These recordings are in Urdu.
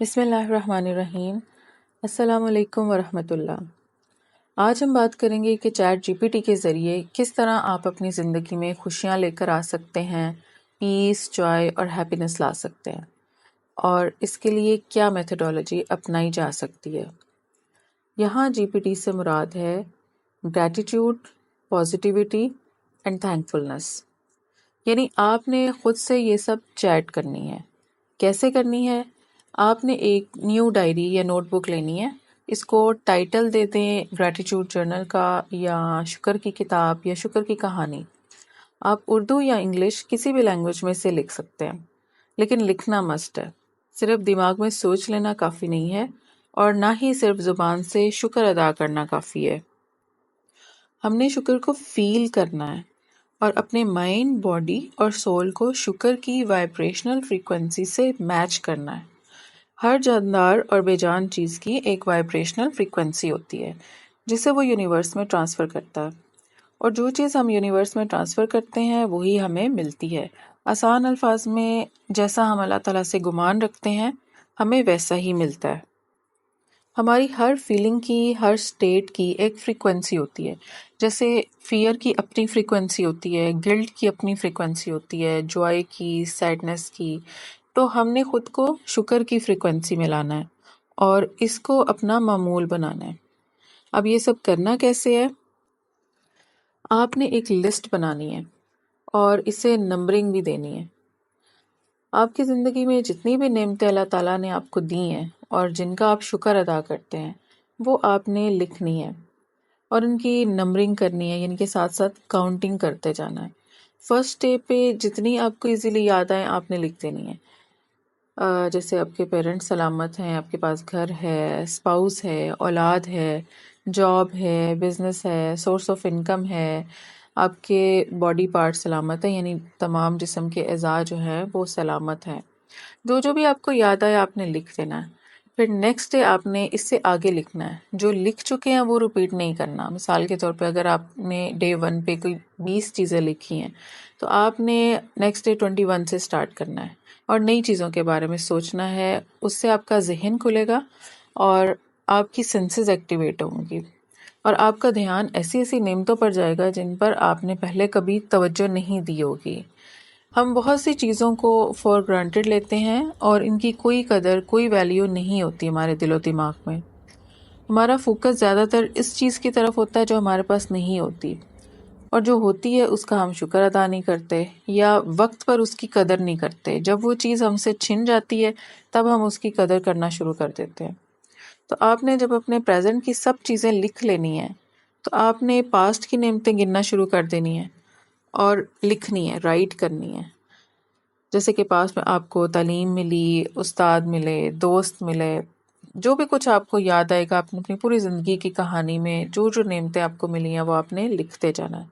بسم اللہ الرحمن الرحیم۔ السلام علیکم ورحمۃ اللہ۔ آج ہم بات کریں گے کہ چیٹ جی پی ٹی کے ذریعے کس طرح آپ اپنی زندگی میں خوشیاں لے کر آ سکتے ہیں، پیس، جوائے اور ہیپینس لا سکتے ہیں، اور اس کے لیے کیا میتھڈولوجی اپنائی جا سکتی ہے۔ یہاں جی پی ٹی سے مراد ہے گریٹیٹیوڈ، پازیٹیوٹی اینڈ تھینکفلنس، یعنی آپ نے خود سے یہ سب چیٹ کرنی ہے۔ کیسے کرنی ہے؟ آپ نے ایک نیو ڈائری یا نوٹ بک لینی ہے، اس کو ٹائٹل دے دیں گریٹیٹیوڈ جرنل کا، یا شکر کی کتاب، یا شکر کی کہانی۔ آپ اردو یا انگلش کسی بھی لینگویج میں سے لکھ سکتے ہیں، لیکن لکھنا مسٹ ہے۔ صرف دماغ میں سوچ لینا کافی نہیں ہے، اور نہ ہی صرف زبان سے شکر ادا کرنا کافی ہے۔ ہم نے شکر کو فیل کرنا ہے اور اپنے مائنڈ، باڈی اور سول کو شکر کی وائبریشنل فریکوینسی سے میچ کرنا ہے۔ ہر جاندار اور بے جان چیز کی ایک وائبریشنل فریکوینسی ہوتی ہے جسے وہ یونیورس میں ٹرانسفر کرتا ہے، اور جو چیز ہم یونیورس میں ٹرانسفر کرتے ہیں وہی ہمیں ملتی ہے۔ آسان الفاظ میں، جیسا ہم اللہ تعالیٰ سے گمان رکھتے ہیں ہمیں ویسا ہی ملتا ہے۔ ہماری ہر فیلنگ کی، ہر سٹیٹ کی ایک فریکوینسی ہوتی ہے۔ جیسے فیئر کی اپنی فریکوینسی ہوتی ہے، گلٹ کی اپنی فریکوینسی ہوتی ہے، جوائے کی، سیڈنس کی۔ تو ہم نے خود کو شکر کی فریکوینسی میں لانا ہے اور اس کو اپنا معمول بنانا ہے۔ اب یہ سب کرنا کیسے ہے؟ آپ نے ایک لسٹ بنانی ہے اور اسے نمبرنگ بھی دینی ہے۔ آپ کی زندگی میں جتنی بھی نعمتیں اللہ تعالیٰ نے آپ کو دی ہیں اور جن کا آپ شکر ادا کرتے ہیں، وہ آپ نے لکھنی ہے اور ان کی نمبرنگ کرنی ہے، یعنی کہ ساتھ ساتھ کاؤنٹنگ کرتے جانا ہے۔ فرسٹ ڈے پہ جتنی آپ کو ایزیلی یاد آئیں آپ نے لکھ دینی ہے۔ جیسے آپ کے پیرنٹس سلامت ہیں، آپ کے پاس گھر ہے، اسپاؤس ہے، اولاد ہے، جاب ہے، بزنس ہے، سورس آف انکم ہے، آپ کے باڈی پارٹ سلامت ہیں، یعنی تمام جسم کے اعضاء جو ہیں وہ سلامت ہیں۔ جو بھی آپ کو یاد آیا آپ نے لکھ دینا ہے۔ پھر نیکسٹ ڈے آپ نے اس سے آگے لکھنا ہے۔ جو لکھ چکے ہیں وہ ریپیٹ نہیں کرنا۔ مثال کے طور پہ اگر آپ نے ڈے 1 پہ کوئی 20 چیزیں لکھی ہیں تو آپ نے نیکسٹ ڈے 21 سے سٹارٹ کرنا ہے اور نئی چیزوں کے بارے میں سوچنا ہے۔ اس سے آپ کا ذہن کھلے گا اور آپ کی سینسز ایکٹیویٹ ہوں گی، اور آپ کا دھیان ایسی ایسی نعمتوں پر جائے گا جن پر آپ نے پہلے کبھی توجہ نہیں دی ہوگی۔ ہم بہت سی چیزوں کو فار گرانٹیڈ لیتے ہیں اور ان کی کوئی قدر، کوئی ویلیو نہیں ہوتی ہمارے دل و دماغ میں۔ ہمارا فوکس زیادہ تر اس چیز کی طرف ہوتا ہے جو ہمارے پاس نہیں ہوتی، اور جو ہوتی ہے اس کا ہم شکر ادا نہیں کرتے یا وقت پر اس کی قدر نہیں کرتے۔ جب وہ چیز ہم سے چھن جاتی ہے تب ہم اس کی قدر کرنا شروع کر دیتے ہیں۔ تو آپ نے جب اپنے پریزنٹ کی سب چیزیں لکھ لینی ہیں تو آپ نے پاسٹ کی نعمتیں گننا شروع کر دینی ہیں اور لکھنی ہے، رائٹ کرنی ہے۔ جیسے کہ پاس میں آپ کو تعلیم ملی، استاد ملے، دوست ملے، جو بھی کچھ آپ کو یاد آئے گا آپ نے اپنی پوری زندگی کی کہانی میں جو نعمتیں آپ کو ملی ہیں وہ آپ نے لکھتے جانا ہے۔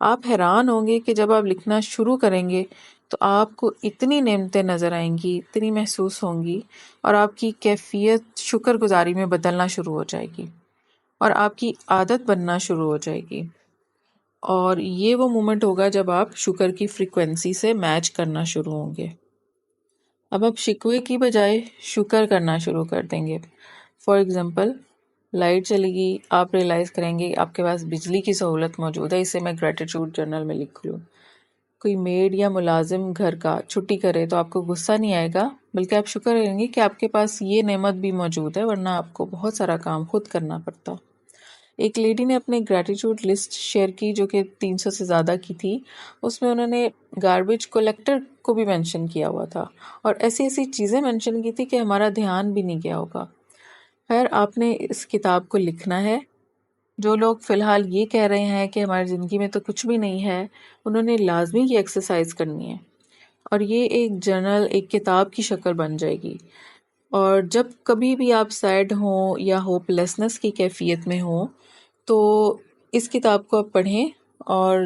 آپ حیران ہوں گے کہ جب آپ لکھنا شروع کریں گے تو آپ کو اتنی نعمتیں نظر آئیں گی، اتنی محسوس ہوں گی، اور آپ کی کیفیت شکر گزاری میں بدلنا شروع ہو جائے گی اور آپ کی عادت بننا شروع ہو جائے گی۔ اور یہ وہ مومنٹ ہوگا جب آپ شکر کی فریکوینسی سے میچ کرنا شروع ہوں گے۔ اب آپ شکوے کی بجائے شکر کرنا شروع کر دیں گے۔ فار ایگزامپل، لائٹ چلے گی، آپ ریئلائز کریں گے آپ کے پاس بجلی کی سہولت موجود ہے، اسے میں گریٹیٹیوڈ جرنل میں لکھ لوں۔ کوئی میڈ یا ملازم گھر کا چھٹی کرے تو آپ کو غصہ نہیں آئے گا، بلکہ آپ شکر کریں گے کہ آپ کے پاس یہ نعمت بھی موجود ہے، ورنہ آپ کو بہت سارا کام خود کرنا پڑتا۔ ایک لیڈی نے اپنے گریٹیٹیوڈ لسٹ شیئر کی جو کہ 300 سے زیادہ کی تھی۔ اس میں انہوں نے گاربیج کلیکٹر کو بھی مینشن کیا ہوا تھا اور ایسی ایسی چیزیں مینشن کی تھی کہ ہمارا دھیان بھی نہیں گیا ہوگا۔ خیر، آپ نے اس کتاب کو لکھنا ہے۔ جو لوگ فی الحال یہ کہہ رہے ہیں کہ ہماری زندگی میں تو کچھ بھی نہیں ہے، انہوں نے لازمی یہ ایکسرسائز کرنی ہے، اور یہ ایک جرنل، ایک کتاب کی شکل بن جائے گی۔ اور جب کبھی بھی آپ سیڈ ہوں یا ہوپ لیسنس کی کیفیت میں ہوں تو اس کتاب کو آپ پڑھیں، اور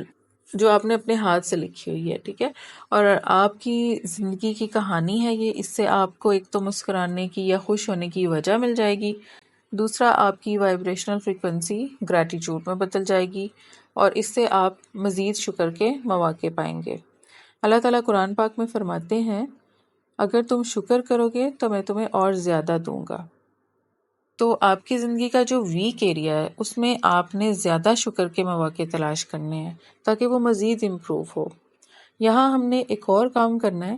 جو آپ نے اپنے ہاتھ سے لکھی ہوئی ہے، ٹھیک ہے، اور آپ کی زندگی کی کہانی ہے یہ، اس سے آپ کو ایک تو مسکرانے کی یا خوش ہونے کی وجہ مل جائے گی، دوسرا آپ کی وائبریشنل فریکوینسی گریٹیٹیوڈ میں بدل جائے گی، اور اس سے آپ مزید شکر کے مواقع پائیں گے۔ اللہ تعالیٰ قرآن پاک میں فرماتے ہیں اگر تم شکر کرو گے تو میں تمہیں اور زیادہ دوں گا۔ تو آپ کی زندگی کا جو ویک ایریا ہے اس میں آپ نے زیادہ شکر کے مواقع تلاش کرنے ہیں تاکہ وہ مزید امپروو ہو۔ یہاں ہم نے ایک اور کام کرنا ہے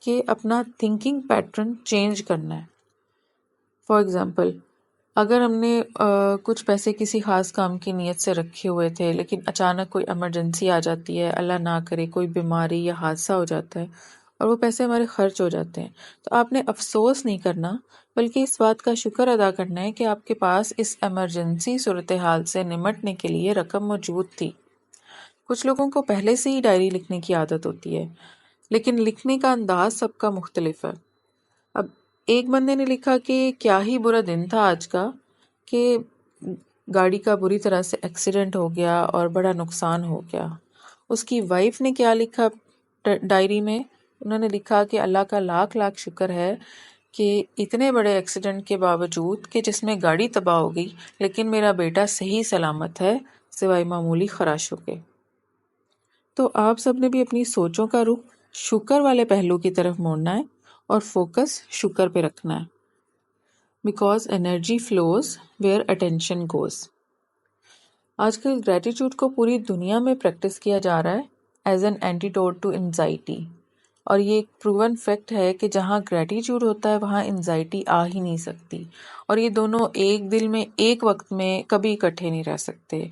کہ اپنا تھنکنگ پیٹرن چینج کرنا ہے۔ فار ایگزامپل، اگر ہم نے کچھ پیسے کسی خاص کام کی نیت سے رکھے ہوئے تھے لیکن اچانک کوئی ایمرجنسی آ جاتی ہے، اللہ نہ کرے کوئی بیماری یا حادثہ ہو جاتا ہے اور وہ پیسے ہمارے خرچ ہو جاتے ہیں، تو آپ نے افسوس نہیں کرنا بلکہ اس بات کا شکر ادا کرنا ہے کہ آپ کے پاس اس ایمرجنسی صورتحال سے نمٹنے کے لیے رقم موجود تھی۔ کچھ لوگوں کو پہلے سے ہی ڈائری لکھنے کی عادت ہوتی ہے، لیکن لکھنے کا انداز سب کا مختلف ہے۔ اب ایک بندے نے لکھا کہ کیا ہی برا دن تھا آج کا، کہ گاڑی کا بری طرح سے ایکسیڈنٹ ہو گیا اور بڑا نقصان ہو گیا۔ اس کی وائف نے کیا لکھا ڈائری میں؟ انہوں نے لکھا کہ اللہ کا لاکھ لاکھ شکر ہے کہ اتنے بڑے ایکسیڈنٹ کے باوجود کہ جس میں گاڑی تباہ ہو گئی لیکن میرا بیٹا صحیح سلامت ہے سوائے معمولی خراشوں کے۔ تو آپ سب نے بھی اپنی سوچوں کا رخ شکر والے پہلو کی طرف موڑنا ہے اور فوکس شکر پہ رکھنا ہے۔ Because energy flows where attention goes. آج کل گریٹیٹیوڈ کو پوری دنیا میں پریکٹس کیا جا رہا ہے as an antidote to anxiety, اور یہ ایک پروون فیکٹ ہے کہ جہاں گریٹیٹیوڈ ہوتا ہے وہاں انزائٹی آ ہی نہیں سکتی، اور یہ دونوں ایک دل میں ایک وقت میں کبھی اکٹھے نہیں رہ سکتے۔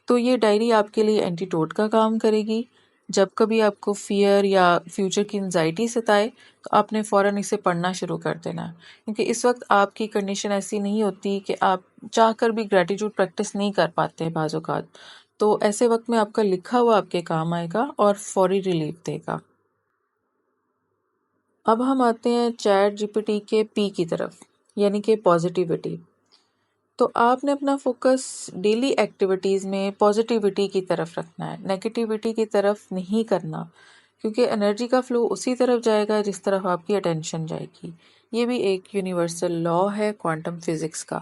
تو یہ ڈائری آپ کے لیے اینٹیڈوٹ کا کام کرے گی۔ جب کبھی آپ کو فیئر یا فیوچر کی انزائٹی ستائے تو آپ نے فوراً اسے پڑھنا شروع کر دینا، کیونکہ اس وقت آپ کی کنڈیشن ایسی نہیں ہوتی کہ آپ چاہ کر بھی گریٹیٹیوڈ پریکٹس نہیں کر پاتے بعض اوقات، تو ایسے وقت میں آپ کا لکھا ہوا آپ کے کام آئے گا اور فوری ریلیف دے گا۔ اب ہم آتے ہیں چیٹ جی پی ٹی کے پی کی طرف، یعنی کہ پازیٹیوٹی۔ تو آپ نے اپنا فوکس ڈیلی ایکٹیویٹیز میں پازیٹیوٹی کی طرف رکھنا ہے، نیگیٹیوٹی کی طرف نہیں کرنا، کیونکہ انرجی کا فلو اسی طرف جائے گا جس طرف آپ کی اٹینشن جائے گی۔ یہ بھی ایک یونیورسل لا ہے کوانٹم فزکس کا۔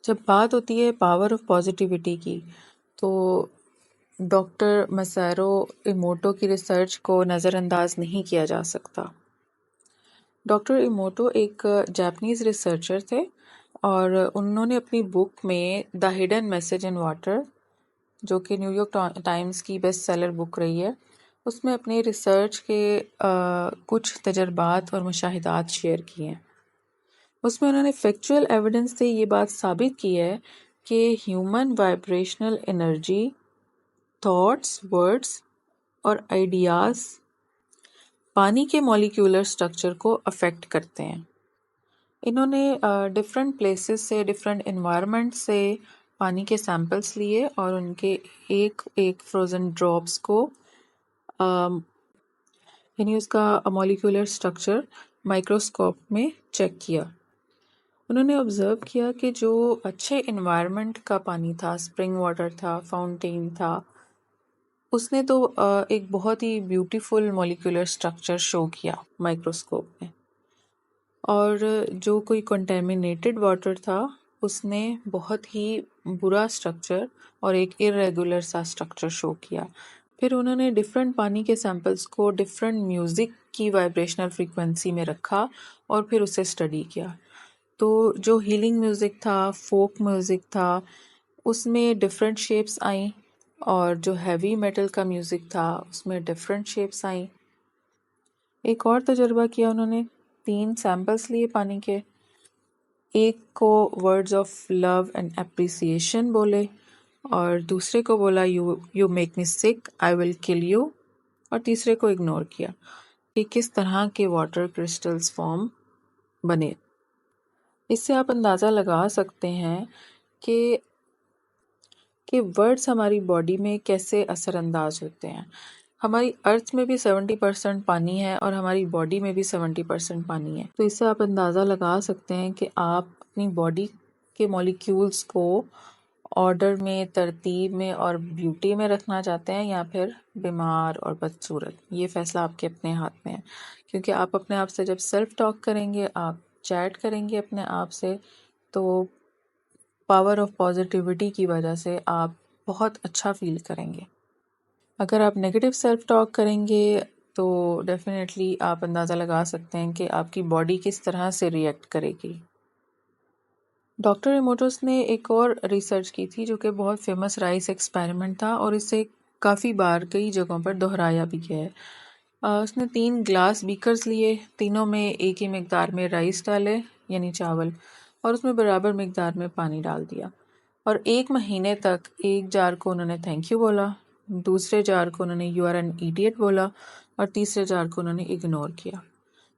جب بات ہوتی ہے پاور آف پازیٹیوٹی کی تو ڈاکٹر مسارو ایموٹو کی ریسرچ کو نظر انداز نہیں کیا جا سکتا۔ ڈاکٹر ایموٹو ایک جاپنیز ریسرچر تھے اور انہوں نے اپنی بک میں the hidden message in water, جو کہ نیو یارک ٹائمز کی بیسٹ سیلر بک رہی ہے، اس میں اپنے ریسرچ کے کچھ تجربات اور مشاہدات شیئر کیے ہیں۔ اس میں انہوں نے فیکچوئل ایویڈنس سے یہ بات ثابت کی ہے کہ human vibrational energy, thoughts, words اور آئیڈیاز پانی کے مولیکیولر سٹرکچر کو افیکٹ کرتے ہیں۔ انہوں نے ڈفرینٹ پلیسز سے، ڈفرینٹ انوائرمنٹ سے پانی کے سیمپلس لیے اور ان کے ایک ایک فروزن ڈراپس کو یعنی اس کا مولیکولر سٹرکچر مائکروسکوپ میں چیک کیا۔ انہوں نے آبزرو کیا کہ جو اچھے انوائرمنٹ کا پانی تھا، اسپرنگ واٹر تھا، فاؤنٹین تھا، اس نے تو ایک بہت ہی بیوٹیفل مولیکولر سٹرکچر شو کیا مائکروسکوپ میں، اور جو کوئی کنٹامینیٹڈ واٹر تھا اس نے بہت ہی برا سٹرکچر اور ایک ارریگولر سا سٹرکچر شو کیا۔ پھر انہوں نے ڈفرینٹ پانی کے سیمپلس کو ڈفرینٹ میوزک کی وائبریشنل فریکوینسی میں رکھا اور پھر اسے اسٹڈی کیا۔ تو جو ہیلنگ میوزک تھا، فوک میوزک تھا، اس میں ڈفرینٹ شیپس آئیں، اور جو ہیوی میٹل کا میوزک تھا اس میں ڈفرینٹ شیپس آئیں۔ ایک اور تجربہ کیا انہوں نے، 3 سیمپلس لیے پانی کے، ایک کو words of love and appreciation بولے اور دوسرے کو بولا یو میک می سک آئی ول کل یو، اور تیسرے کو اگنور کیا کہ کس طرح کے واٹر کرسٹلز فارم بنے۔ اس سے آپ اندازہ لگا سکتے ہیں کہ ورڈز ہماری باڈی میں کیسے اثر انداز ہوتے ہیں۔ ہماری ارتھ میں بھی 70% پانی ہے اور ہماری باڈی میں بھی 70% پانی ہے، تو اس سے آپ اندازہ لگا سکتے ہیں کہ آپ اپنی باڈی کے مولیکیولز کو آرڈر میں، ترتیب میں اور بیوٹی میں رکھنا چاہتے ہیں یا پھر بیمار اور بدصورت۔ یہ فیصلہ آپ کے اپنے ہاتھ میں ہے، کیونکہ آپ اپنے آپ سے جب سیلف ٹاک کریں گے، آپ چیٹ کریں گے اپنے آپ سے، تو پاور آف پازیٹیوٹی کی وجہ سے آپ بہت اچھا فیل کریں گے۔ اگر آپ نیگیٹو سیلف ٹاک کریں گے تو ڈیفینیٹلی آپ اندازہ لگا سکتے ہیں کہ آپ کی باڈی کس طرح سے ریئیکٹ کرے گی۔ ڈاکٹر ایموٹوس نے ایک اور ریسرچ کی تھی جو کہ بہت فیمس رائس ایکسپیریمنٹ تھا، اور اسے کافی بار کئی جگہوں پر دہرایا بھی گیا ہے۔ اس نے 3 گلاس بیکرز لیے، تینوں میں ایک ہی مقدار میں رائس ڈالے یعنی چاول، اور اس میں برابر مقدار میں پانی ڈال دیا، اور 1 مہینے تک ایک جار کو انہوں نے تھینک یو بولا، دوسرے جار کو انہوں نے یو آر این ایڈیٹ بولا، اور تیسرے جار کو انہوں نے اگنور کیا۔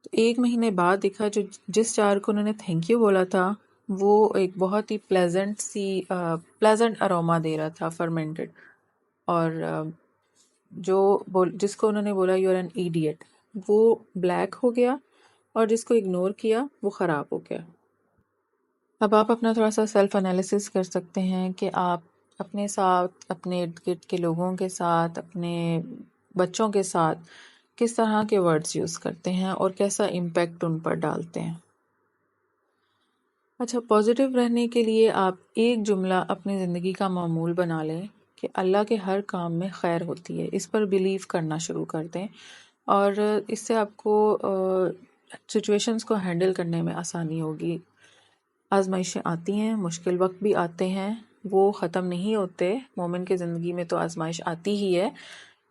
تو 1 مہینے بعد دیکھا جس جار کو انہوں نے تھینک یو بولا تھا وہ ایک بہت ہی پلیزنٹ اروما دے رہا تھا، فرمنٹڈ، اور جس کو انہوں نے بولا یو آر این ایڈیٹ وہ بلیک ہو گیا، اور جس کو اگنور کیا وہ خراب ہو گیا۔ اب آپ اپنا تھوڑا سا سیلف انالیسس کر سکتے ہیں کہ آپ اپنے ساتھ، اپنے ارد گرد کے لوگوں کے ساتھ، اپنے بچوں کے ساتھ کس طرح کے ورڈز یوز کرتے ہیں اور کیسا امپیکٹ ان پر ڈالتے ہیں۔ اچھا، پازیٹیو رہنے کے لیے آپ ایک جملہ اپنی زندگی کا معمول بنا لیں کہ اللہ کے ہر کام میں خیر ہوتی ہے، اس پر بیلیو کرنا شروع کر دیں، اور اس سے آپ کو سچویشنز کو ہینڈل کرنے میں آسانی ہوگی۔ آزمائشیں آتی ہیں، مشکل وقت بھی آتے ہیں، وہ ختم نہیں ہوتے، مومن کی زندگی میں تو آزمائش آتی ہی ہے،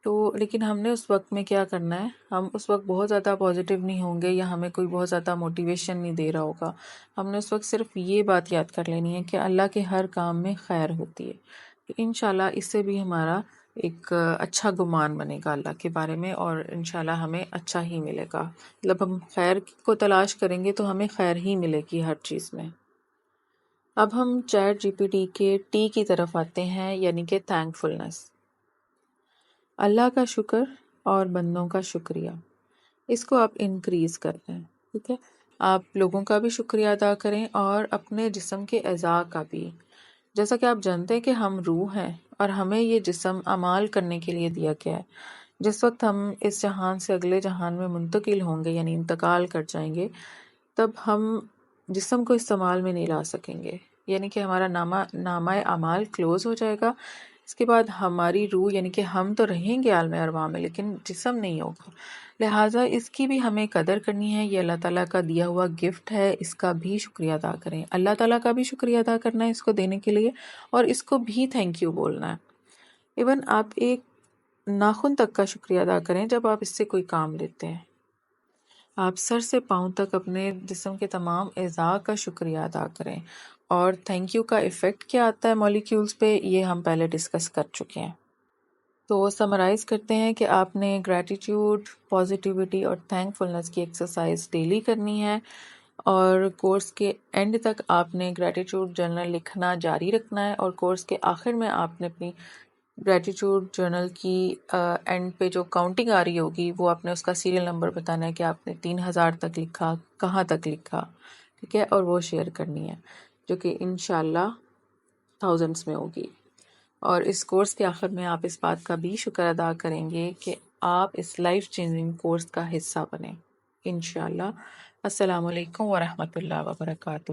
تو لیکن ہم نے اس وقت میں کیا کرنا ہے؟ ہم اس وقت بہت زیادہ پازیٹیو نہیں ہوں گے، یا ہمیں کوئی بہت زیادہ موٹیویشن نہیں دے رہا ہوگا۔ ہم نے اس وقت صرف یہ بات یاد کر لینی ہے کہ اللہ کے ہر کام میں خیر ہوتی ہے۔ انشاءاللہ اس سے بھی ہمارا ایک اچھا گمان بنے گا اللہ کے بارے میں، اور انشاءاللہ ہمیں اچھا ہی ملے گا۔ مطلب ہم خیر کو تلاش کریں گے تو ہمیں خیر ہی ملے گی ہر چیز میں۔ اب ہم چیٹ جی پی ٹی کے ٹی کی طرف آتے ہیں، یعنی کہ تھینک فلنس۔ اللہ کا شکر اور بندوں کا شکریہ، اس کو آپ انکریز کر دیں، ٹھیک ہے؟ آپ لوگوں کا بھی شکریہ ادا کریں اور اپنے جسم کے اعضاء کا بھی۔ جیسا کہ آپ جانتے ہیں کہ ہم روح ہیں، اور ہمیں یہ جسم اعمال کرنے کے لیے دیا گیا ہے۔ جس وقت ہم اس جہان سے اگلے جہان میں منتقل ہوں گے، یعنی انتقال کر جائیں گے، تب ہم جسم کو استعمال میں نہیں لا سکیں گے، یعنی کہ ہمارا نامہ اعمال کلوز ہو جائے گا۔ اس کے بعد ہماری روح، یعنی کہ ہم تو رہیں گے عالم ارواح میں، لیکن جسم نہیں ہوگا۔ لہٰذا اس کی بھی ہمیں قدر کرنی ہے، یہ اللہ تعالیٰ کا دیا ہوا گفٹ ہے، اس کا بھی شکریہ ادا کریں۔ اللہ تعالیٰ کا بھی شکریہ ادا کرنا ہے اس کو دینے کے لیے، اور اس کو بھی تھینک یو بولنا ہے۔ ایون آپ ایک ناخن تک کا شکریہ ادا کریں جب آپ اس سے کوئی کام لیتے ہیں۔ آپ سر سے پاؤں تک اپنے جسم کے تمام اعضاء کا شکریہ ادا کریں، اور تھینک یو کا ایفیکٹ کیا آتا ہے مولیکیولز پہ، یہ ہم پہلے ڈسکس کر چکے ہیں۔ تو سمرائز کرتے ہیں کہ آپ نے گریٹیٹیوڈ، پازیٹیوٹی اور تھینک فلنس کی ایکسرسائز ڈیلی کرنی ہے، اور کورس کے اینڈ تک آپ نے گریٹیٹیوڈ جرنل لکھنا جاری رکھنا ہے، اور کورس کے آخر میں آپ نے اپنی گریٹیٹیوڈ جرنل کی اینڈ پہ جو کاؤنٹنگ آ رہی ہوگی، وہ آپ نے اس کا سیریل نمبر بتانا ہے کہ آپ نے 3000 تک لکھا، کہاں تک لکھا، ٹھیک ہے، اور وہ شیئر کرنی ہے، جو کہ انشاءاللہ تھاؤزنڈس میں ہوگی۔ اور اس کورس کے آخر میں آپ اس بات کا بھی شکر ادا کریں گے کہ آپ اس لائف چینجنگ کورس کا حصہ بنیں، انشاءاللہ۔ السلام علیکم ورحمۃ اللہ وبرکاتہ۔